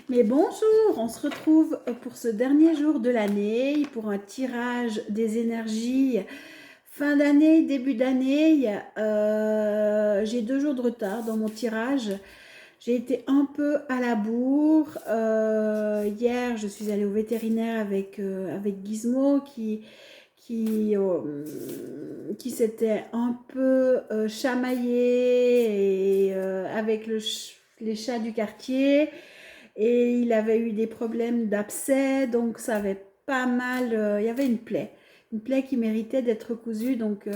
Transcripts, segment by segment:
Mais bonjour, on se retrouve pour ce dernier jour de l'année, pour un tirage des énergies fin d'année, début d'année. J'ai 2 jours de retard dans mon tirage. J'ai été un peu à la bourre. Hier, je suis allée au vétérinaire avec Gizmo qui, euh, qui s'était un peu chamaillé avec les chats du quartier. Et il avait eu des problèmes d'abcès, donc ça avait pas mal, il y avait une plaie qui méritait d'être cousue, donc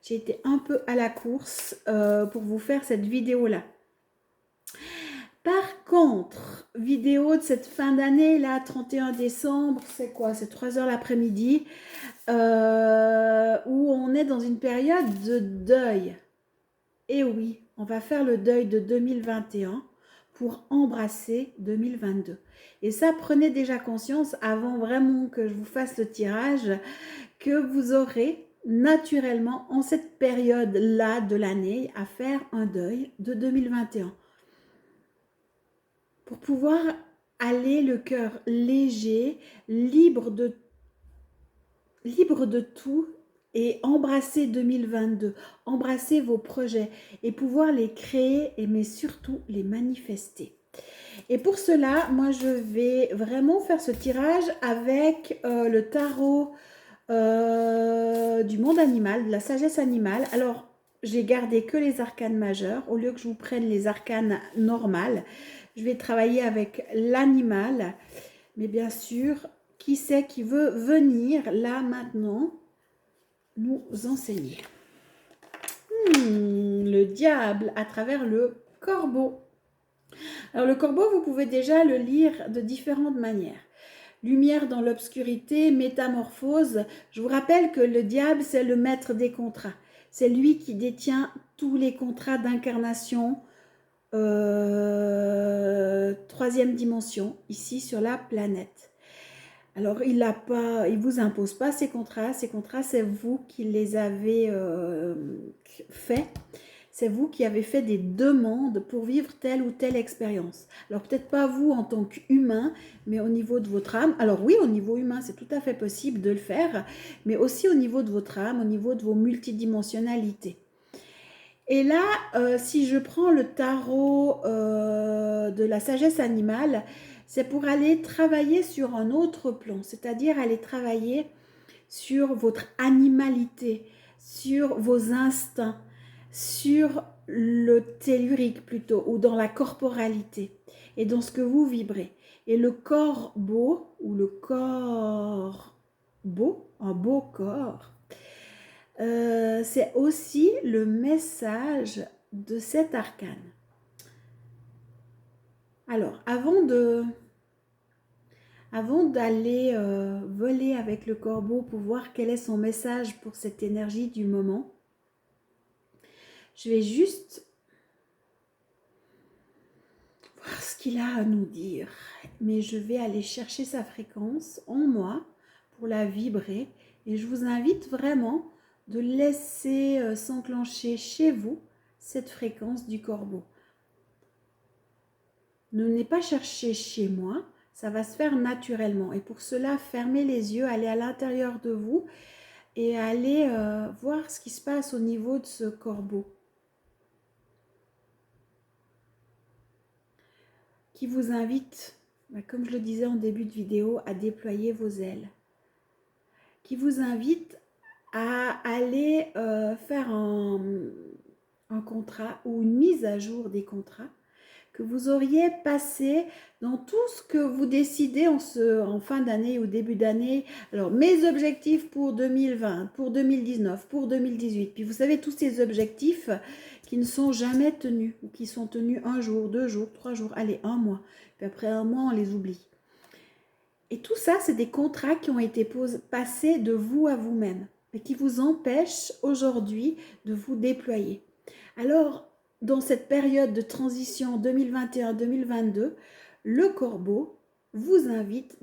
j'ai été un peu à la course pour vous faire cette vidéo-là. Par contre, vidéo de cette fin d'année, là, 31 décembre, c'est quoi? C'est 3 heures l'après-midi, où on est dans une période de deuil. Et oui, on va faire le deuil de 2021 pour embrasser 2022. Et ça, prenez déjà conscience avant vraiment que je vous fasse le tirage, que vous aurez naturellement en cette période-là de l'année à faire un deuil de 2021 pour pouvoir aller le cœur léger, libre de tout et embrasser 2022, embrasser vos projets et pouvoir les créer et mais surtout les manifester. Et pour cela, moi je vais vraiment faire ce tirage avec le tarot du monde animal, de la sagesse animale. Alors j'ai gardé que les arcanes majeurs au lieu que je vous prenne les arcanes normales. Je vais travailler avec l'animal, mais bien sûr, qui c'est qui veut venir là maintenant nous enseigner? Le diable à travers le corbeau. Alors le corbeau, vous pouvez déjà le lire de différentes manières. Lumière dans l'obscurité, métamorphose. Je vous rappelle que le diable, c'est le maître des contrats. C'est lui qui détient tous les contrats d'incarnation, troisième dimension, ici sur la planète. Alors, il vous impose pas ces contrats. Ces contrats, c'est vous qui les avez faits. C'est vous qui avez fait des demandes pour vivre telle ou telle expérience. Alors, peut-être pas vous en tant qu'humain, mais au niveau de votre âme. Alors oui, au niveau humain, c'est tout à fait possible de le faire, mais aussi au niveau de votre âme, au niveau de vos multidimensionnalités. Et là, si je prends le tarot de la sagesse animale, c'est pour aller travailler sur un autre plan, c'est-à-dire aller travailler sur votre animalité, sur vos instincts, sur le tellurique plutôt, ou dans la corporalité, et dans ce que vous vibrez. Et le corbeau, ou le corps beau, un beau corps, c'est aussi le message de cet arcane. Alors, avant d'aller voler avec le corbeau pour voir quel est son message pour cette énergie du moment, je vais juste voir ce qu'il a à nous dire. Mais je vais aller chercher sa fréquence en moi pour la vibrer. Et je vous invite vraiment de laisser s'enclencher chez vous cette fréquence du corbeau. Ne venez pas chercher chez moi, ça va se faire naturellement. Et pour cela, fermez les yeux, allez à l'intérieur de vous et allez voir ce qui se passe au niveau de ce corbeau. Qui vous invite, comme je le disais en début de vidéo, à déployer vos ailes. Qui vous invite à aller faire un contrat ou une mise à jour des contrats que vous auriez passé dans tout ce que vous décidez en fin d'année ou début d'année. Alors, mes objectifs pour 2020, pour 2019, pour 2018. Puis vous savez, tous ces objectifs qui ne sont jamais tenus, ou qui sont tenus 1 jour, 2 jours, 3 jours, allez, 1 mois. Puis après 1 mois, on les oublie. Et tout ça, c'est des contrats qui ont été passés de vous à vous-même, mais qui vous empêchent aujourd'hui de vous déployer. Alors, dans cette période de transition 2021-2022, le corbeau vous invite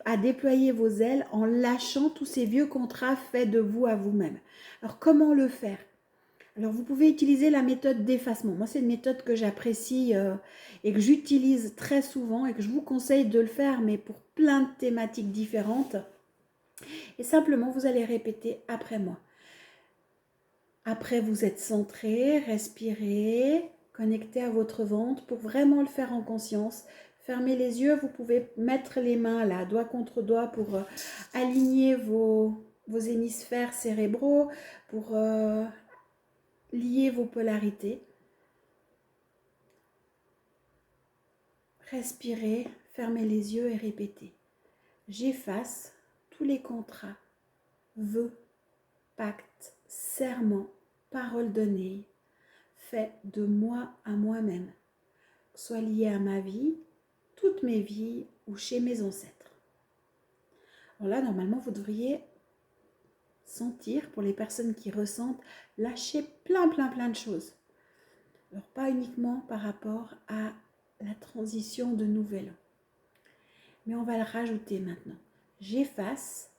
à déployer vos ailes en lâchant tous ces vieux contrats faits de vous à vous-même. Alors, comment le faire? Alors, vous pouvez utiliser la méthode d'effacement. Moi, c'est une méthode que j'apprécie et que j'utilise très souvent et que je vous conseille de le faire, mais pour plein de thématiques différentes. Et simplement, vous allez répéter après moi. Après, vous êtes centré, respirez, connecté à votre ventre pour vraiment le faire en conscience. Fermez les yeux, vous pouvez mettre les mains là, doigt contre doigt pour aligner vos hémisphères cérébraux, pour lier vos polarités. Respirez, fermez les yeux et répétez. J'efface tous les contrats, vœux, pactes, serments, paroles données, faits de moi à moi-même, soit liés à ma vie, toutes mes vies ou chez mes ancêtres. Alors là, normalement, vous devriez sentir, pour les personnes qui ressentent, lâcher plein de choses. Alors pas uniquement par rapport à la transition de nouvel an. Mais on va le rajouter maintenant. J'efface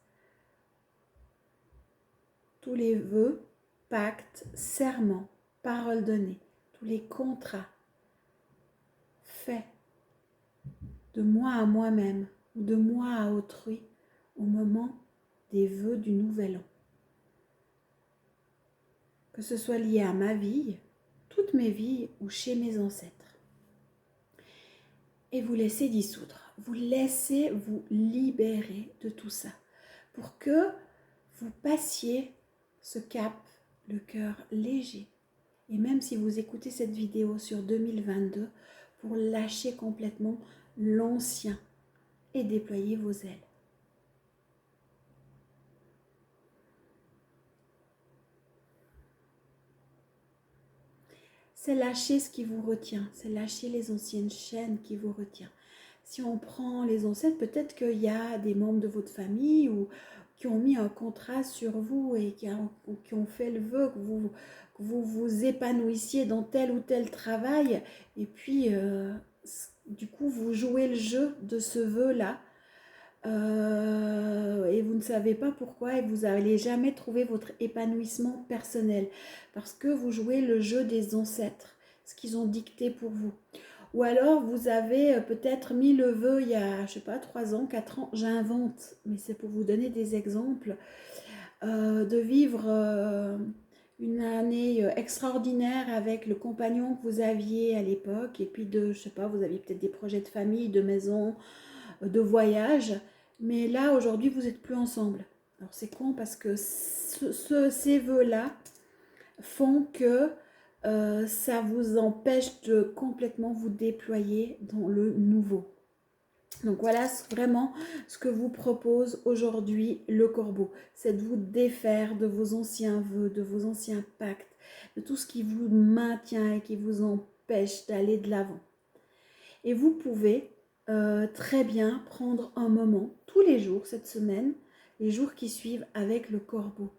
tous les vœux, pactes, serments, paroles données, tous les contrats faits de moi à moi-même ou de moi à autrui au moment des vœux du nouvel an. Que ce soit lié à ma vie, toutes mes vies ou chez mes ancêtres. Et vous laissez dissoudre, vous laissez vous libérer de tout ça pour que vous passiez ce cap, le cœur léger. Et même si vous écoutez cette vidéo sur 2022, pour lâcher complètement l'ancien et déployer vos ailes. C'est lâcher ce qui vous retient, c'est lâcher les anciennes chaînes qui vous retient. Si on prend les ancêtres, peut-être qu'il y a des membres de votre famille ou qui ont mis un contrat sur vous et qui ont fait le vœu que vous vous épanouissiez dans tel ou tel travail. Et puis, du coup, vous jouez le jeu de ce vœu-là. Et vous ne savez pas pourquoi et vous n'allez jamais trouver votre épanouissement personnel parce que vous jouez le jeu des ancêtres, ce qu'ils ont dicté pour vous. Ou alors vous avez peut-être mis le vœu il y a, je sais pas, 3 ans, 4 ans, j'invente, mais c'est pour vous donner des exemples, de vivre une année extraordinaire avec le compagnon que vous aviez à l'époque et puis de, je sais pas, vous aviez peut-être des projets de famille, de maison, de voyage. Mais là, aujourd'hui, vous n'êtes plus ensemble. Alors, c'est con parce que ces vœux-là font que ça vous empêche de complètement vous déployer dans le nouveau. Donc, voilà vraiment ce que vous propose aujourd'hui le corbeau. C'est de vous défaire de vos anciens vœux, de vos anciens pactes, de tout ce qui vous maintient et qui vous empêche d'aller de l'avant. Et vous pouvez très bien prendre un moment tous les jours cette semaine, les jours qui suivent avec le corbeau.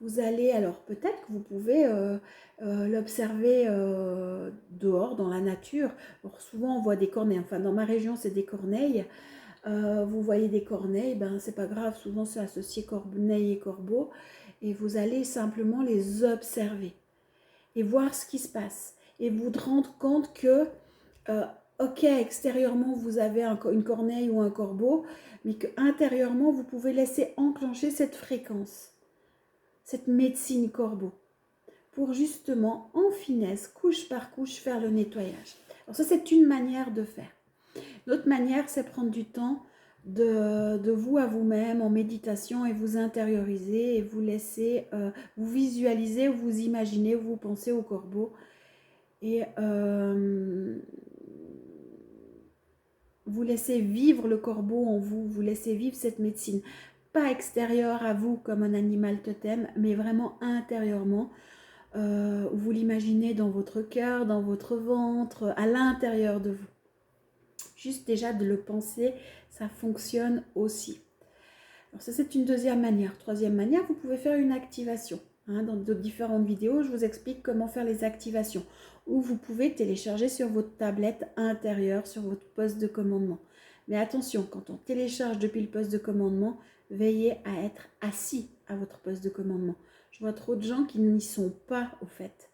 Vous allez, alors peut-être que vous pouvez l'observer dehors dans la nature. Alors souvent on voit des corneilles, enfin dans ma région c'est des corneilles. Vous voyez des corneilles, ben c'est pas grave, souvent c'est associé corneille et corbeau. Et vous allez simplement les observer et voir ce qui se passe. Et vous rendre compte que ok, extérieurement, vous avez une corneille ou un corbeau, mais qu'intérieurement, vous pouvez laisser enclencher cette fréquence, cette médecine corbeau, pour justement, en finesse, couche par couche, faire le nettoyage. Alors ça, c'est une manière de faire. L'autre manière, c'est prendre du temps de vous à vous-même en méditation et vous intérioriser et vous laisser, vous visualiser, vous imaginer, vous pensez au corbeau et vous laissez vivre le corbeau en vous, vous laissez vivre cette médecine. Pas extérieure à vous comme un animal totem, mais vraiment intérieurement. Vous l'imaginez dans votre cœur, dans votre ventre, à l'intérieur de vous. Juste déjà de le penser, ça fonctionne aussi. Alors ça, c'est une deuxième manière. Troisième manière, vous pouvez faire une activation. Dans de différentes vidéos, je vous explique comment faire les activations. Ou vous pouvez télécharger sur votre tablette intérieure, sur votre poste de commandement. Mais attention, quand on télécharge depuis le poste de commandement, veillez à être assis à votre poste de commandement. Je vois trop de gens qui n'y sont pas au fait.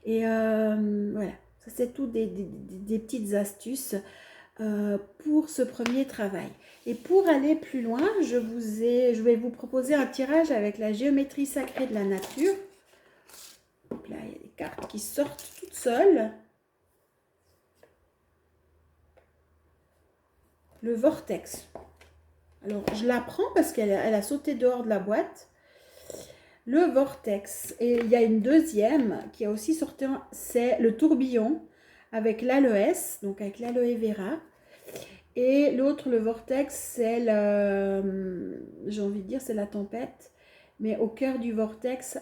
Et voilà, ça c'est tout des petites astuces pour ce premier travail. Et pour aller plus loin, je vais vous proposer un tirage avec la géométrie sacrée de la nature. Donc là, il y a des cartes qui sortent toutes seules. Le vortex. Alors, je la prends parce qu'elle a sauté dehors de la boîte. Le vortex. Et il y a une deuxième qui a aussi sorti, c'est le tourbillon avec l'aloès, donc avec l'aloe vera. Et l'autre, le vortex, c'est j'ai envie de dire, c'est la tempête. Mais au cœur du vortex,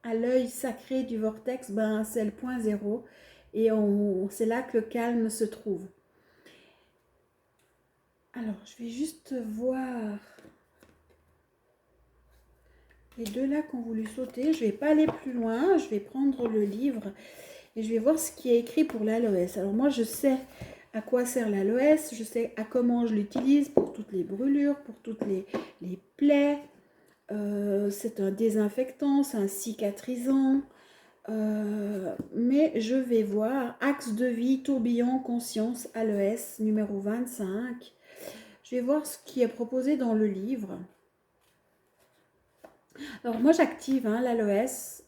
à l'œil sacré du vortex, ben, c'est le point zéro. Et c'est là que le calme se trouve. Alors, je vais juste voir les deux là qui ont voulu sauter. Je ne vais pas aller plus loin. Je vais prendre le livre et je vais voir ce qui est écrit pour l'aloès. Alors moi, je sais à quoi sert l'aloès. Je sais à comment je l'utilise pour toutes les brûlures, pour toutes les plaies. C'est un désinfectant, c'est un cicatrisant. Mais je vais voir axe de vie, tourbillon, conscience, aloès, numéro 25. Je vais voir ce qui est proposé dans le livre. Alors moi j'active l'aloès.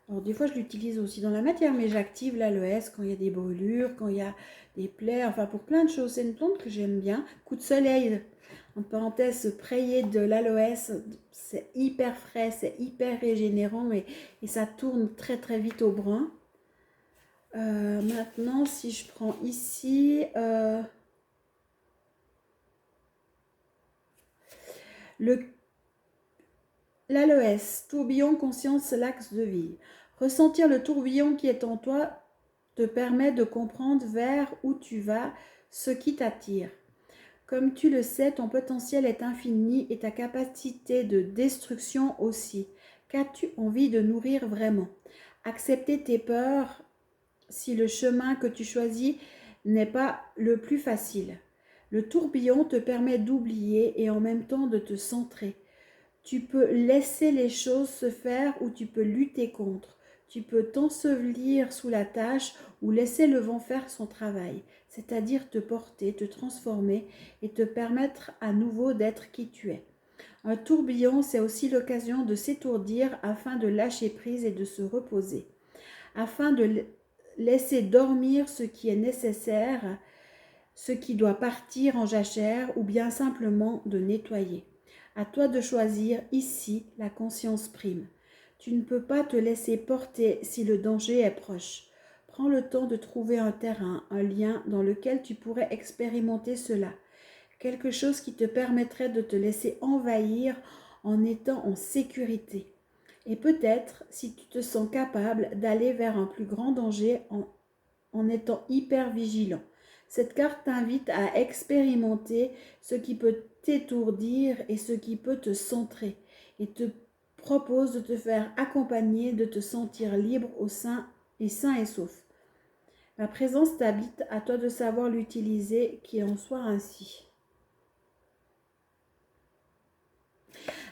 Alors des fois je l'utilise aussi dans la matière, mais j'active l'aloès quand il y a des brûlures, quand il y a des plaies, enfin pour plein de choses. C'est une plante que j'aime bien. Coup de soleil, en parenthèse, sprayer de l'aloès, c'est hyper frais, c'est hyper régénérant et ça tourne très très vite au brun. Maintenant si je prends ici... l'aloès, tourbillon, conscience, l'axe de vie. Ressentir le tourbillon qui est en toi te permet de comprendre vers où tu vas, ce qui t'attire. Comme tu le sais, ton potentiel est infini et ta capacité de destruction aussi. Qu'as-tu envie de nourrir vraiment? Accepter tes peurs si le chemin que tu choisis n'est pas le plus facile. Le tourbillon te permet d'oublier et en même temps de te centrer. Tu peux laisser les choses se faire ou tu peux lutter contre. Tu peux t'ensevelir sous la tâche ou laisser le vent faire son travail, c'est-à-dire te porter, te transformer et te permettre à nouveau d'être qui tu es. Un tourbillon, c'est aussi l'occasion de s'étourdir afin de lâcher prise et de se reposer, afin de laisser dormir ce qui est nécessaire, ce qui doit partir en jachère ou bien simplement de nettoyer. À toi de choisir ici, la conscience prime. Tu ne peux pas te laisser porter si le danger est proche. Prends le temps de trouver un terrain, un lien dans lequel tu pourrais expérimenter cela. Quelque chose qui te permettrait de te laisser envahir en étant en sécurité. Et peut-être, si tu te sens capable, d'aller vers un plus grand danger en étant hyper vigilant. Cette carte t'invite à expérimenter ce qui peut t'étourdir et ce qui peut te centrer et te propose de te faire accompagner, de te sentir libre au sein et sain et sauf. Ma présence t'habite, à toi de savoir l'utiliser, qu'il en soit ainsi.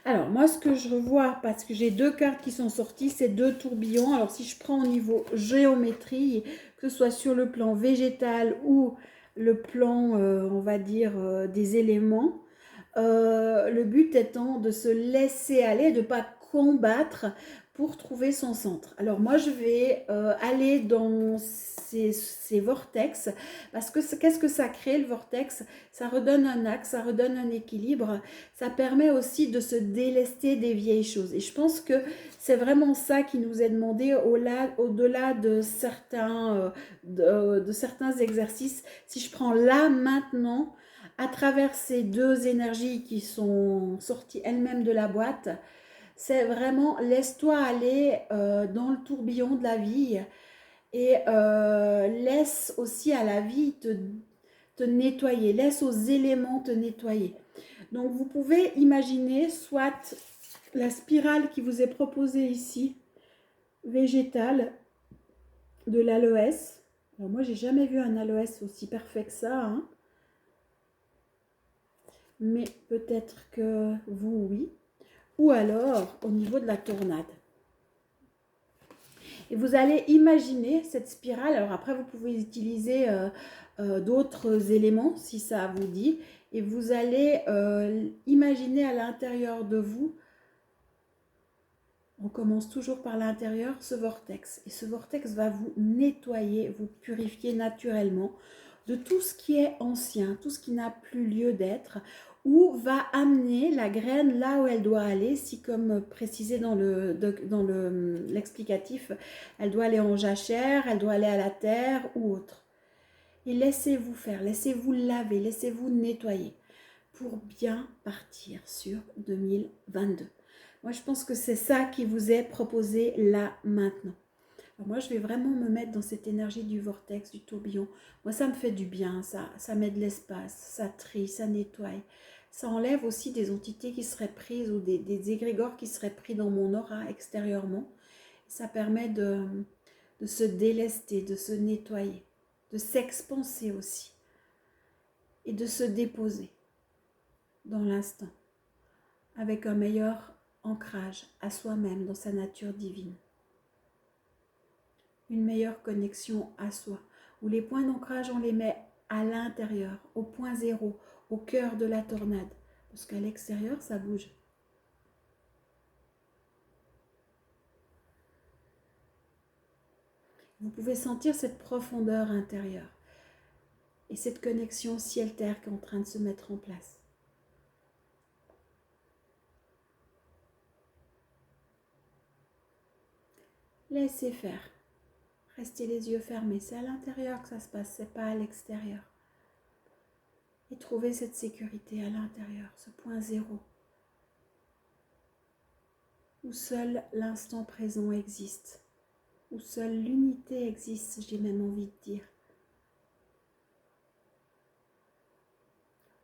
Alors, moi, ce que je revois, parce que j'ai deux cartes qui sont sorties, c'est deux tourbillons. Alors, si je prends au niveau géométrie, que ce soit sur le plan végétal ou le plan, on va dire, des éléments, le but étant de se laisser aller, de ne pas combattre pour trouver son centre. Alors moi, je vais aller dans ces vortex, parce que qu'est-ce que ça crée, le vortex? Ça redonne un axe, ça redonne un équilibre, ça permet aussi de se délester des vieilles choses. Et je pense que c'est vraiment ça qui nous est demandé au-delà de certains exercices. Si je prends là, maintenant, à travers ces deux énergies qui sont sorties elles-mêmes de la boîte, c'est vraiment laisse-toi aller dans le tourbillon de la vie et laisse aussi à la vie te nettoyer, laisse aux éléments te nettoyer. Donc vous pouvez imaginer soit la spirale qui vous est proposée ici, végétale, de l'aloès. Alors moi j'ai jamais vu un aloès aussi parfait que ça, hein. Mais peut-être que vous, oui. Ou alors au niveau de la tornade. Et Et vous allez imaginer cette spirale. Alors après, vous pouvez utiliser d'autres éléments si ça vous dit. Et vous allez imaginer à l'intérieur de vous, on commence toujours par l'intérieur, ce vortex. Et ce vortex va vous nettoyer, vous purifier naturellement de tout ce qui est ancien, tout ce qui n'a plus lieu d'être, ou va amener la graine là où elle doit aller, si comme précisé dans l'explicatif, elle doit aller en jachère, elle doit aller à la terre ou autre. Et laissez-vous faire, laissez-vous laver, laissez-vous nettoyer pour bien partir sur 2022. Moi, je pense que c'est ça qui vous est proposé là, maintenant. Alors moi, je vais vraiment me mettre dans cette énergie du vortex, du tourbillon. Moi, ça me fait du bien, ça met de l'espace, ça trie, ça nettoie. Ça enlève aussi des entités qui seraient prises ou des égrégores qui seraient pris dans mon aura extérieurement. Ça permet de se délester, de se nettoyer, de s'expanser aussi et de se déposer dans l'instant avec un meilleur ancrage à soi-même dans sa nature divine. Une meilleure connexion à soi, où les points d'ancrage, on les met à l'intérieur, au point zéro, au cœur de la tornade, parce qu'à l'extérieur, ça bouge. Vous pouvez sentir cette profondeur intérieure et cette connexion ciel-terre qui est en train de se mettre en place. Laissez faire. Restez les yeux fermés. C'est à l'intérieur que ça se passe, c'est pas à l'extérieur. Et trouvez cette sécurité à l'intérieur, ce point zéro, où seul l'instant présent existe, où seule l'unité existe, j'ai même envie de dire.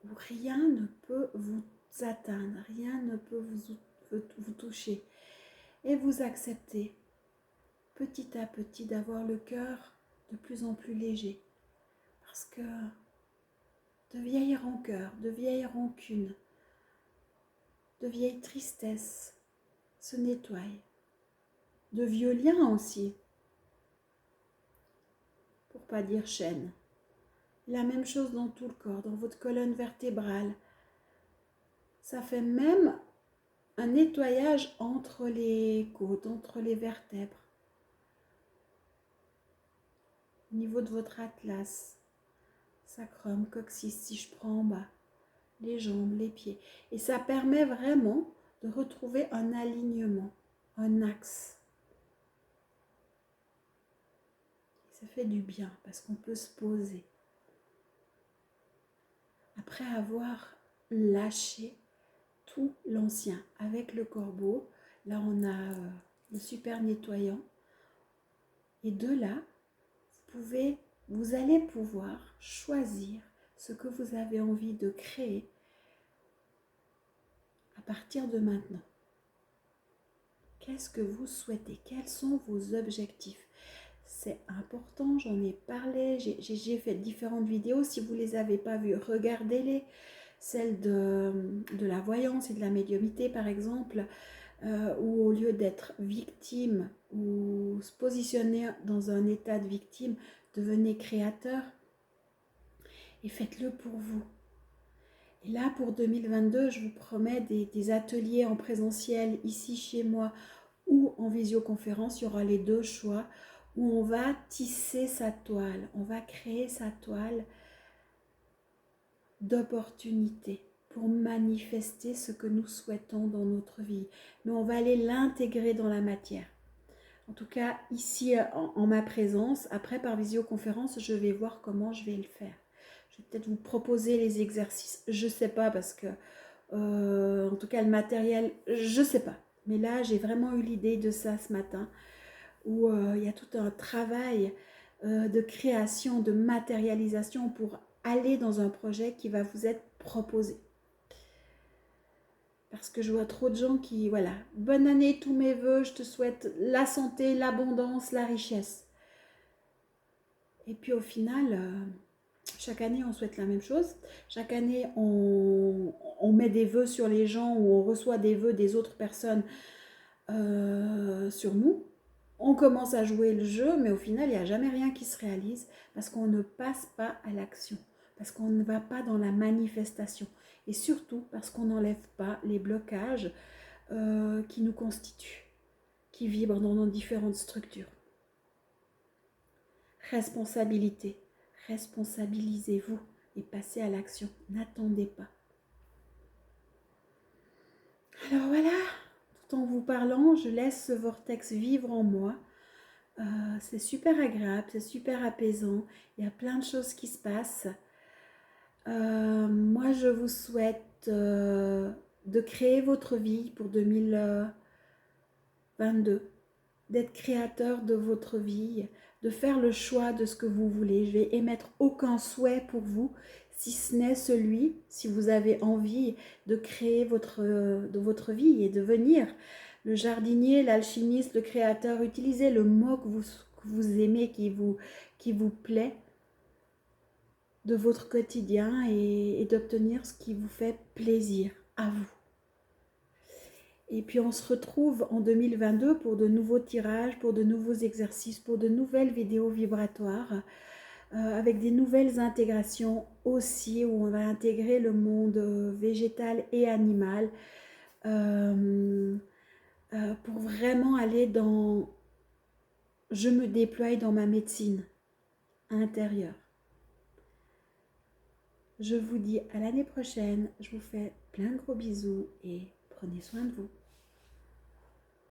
Où rien ne peut vous atteindre, rien ne peut vous toucher. Et vous acceptez petit à petit d'avoir le cœur de plus en plus léger. Parce que de vieilles rancœurs, de vieilles rancunes, de vieilles tristesses se nettoient. De vieux liens aussi, pour pas dire chaînes. La même chose dans tout le corps, dans votre colonne vertébrale. Ça fait même un nettoyage entre les côtes, entre les vertèbres. Au niveau de votre atlas, sacrum, coccyx, si je prends en bas, les jambes, les pieds. Et ça permet vraiment de retrouver un alignement, un axe. Ça fait du bien parce qu'on peut se poser. Après avoir lâché tout l'ancien avec le corbeau, là on a le super nettoyant. Et de là, vous allez pouvoir choisir ce que vous avez envie de créer à partir de maintenant. Qu'est-ce que vous souhaitez? Quels sont vos objectifs? C'est important, j'en ai parlé, j'ai fait différentes vidéos. Si vous ne les avez pas vues, regardez-les. Celle de la voyance et de la médiumnité, par exemple, où au lieu d'être victime ou se positionner dans un état de victime, devenez créateur et faites-le pour vous. Et là, pour 2022, je vous promets des ateliers en présentiel ici chez moi ou en visioconférence. Il y aura les deux choix où on va tisser sa toile, on va créer sa toile d'opportunités pour manifester ce que nous souhaitons dans notre vie. Mais on va aller l'intégrer dans la matière. En tout cas, ici, en ma présence, après par visioconférence, je vais voir comment je vais le faire. Je vais peut-être vous proposer les exercices. Je ne sais pas parce que, en tout cas, le matériel, je ne sais pas. Mais là, j'ai vraiment eu l'idée de ça ce matin, où il y a tout un travail de création, de matérialisation pour aller dans un projet qui va vous être proposé. Parce que je vois trop de gens qui, voilà, bonne année, tous mes voeux, je te souhaite la santé, l'abondance, la richesse. Et puis au final, chaque année, on souhaite la même chose. Chaque année, on met des vœux sur les gens ou on reçoit des vœux des autres personnes sur nous. on commence à jouer le jeu, mais au final, il n'y a jamais rien qui se réalise parce qu'on ne passe pas à l'action, parce qu'on ne va pas dans la manifestation et surtout parce qu'on n'enlève pas les blocages qui nous constituent, qui vibrent dans nos différentes structures. Responsabilité, responsabilisez-vous et passez à l'action, n'attendez pas. Alors voilà, tout en vous parlant, je laisse ce vortex vivre en moi. C'est super agréable, c'est super apaisant, il y a plein de choses qui se passent. Moi, je vous souhaite de créer votre vie pour 2022, d'être créateur de votre vie, de faire le choix de ce que vous voulez. Je vais émettre aucun souhait pour vous, si ce n'est celui, si vous avez envie de créer de votre vie et devenir le jardinier, l'alchimiste, le créateur. Utilisez le mot que vous aimez, qui vous plaît de votre quotidien et d'obtenir ce qui vous fait plaisir à vous. Et puis on se retrouve en 2022 pour de nouveaux tirages, pour de nouveaux exercices, pour de nouvelles vidéos vibratoires, avec des nouvelles intégrations aussi, où on va intégrer le monde végétal et animal, pour vraiment aller dans... Je me déploie dans ma médecine intérieure. Je vous dis à l'année prochaine, je vous fais plein de gros bisous et prenez soin de vous.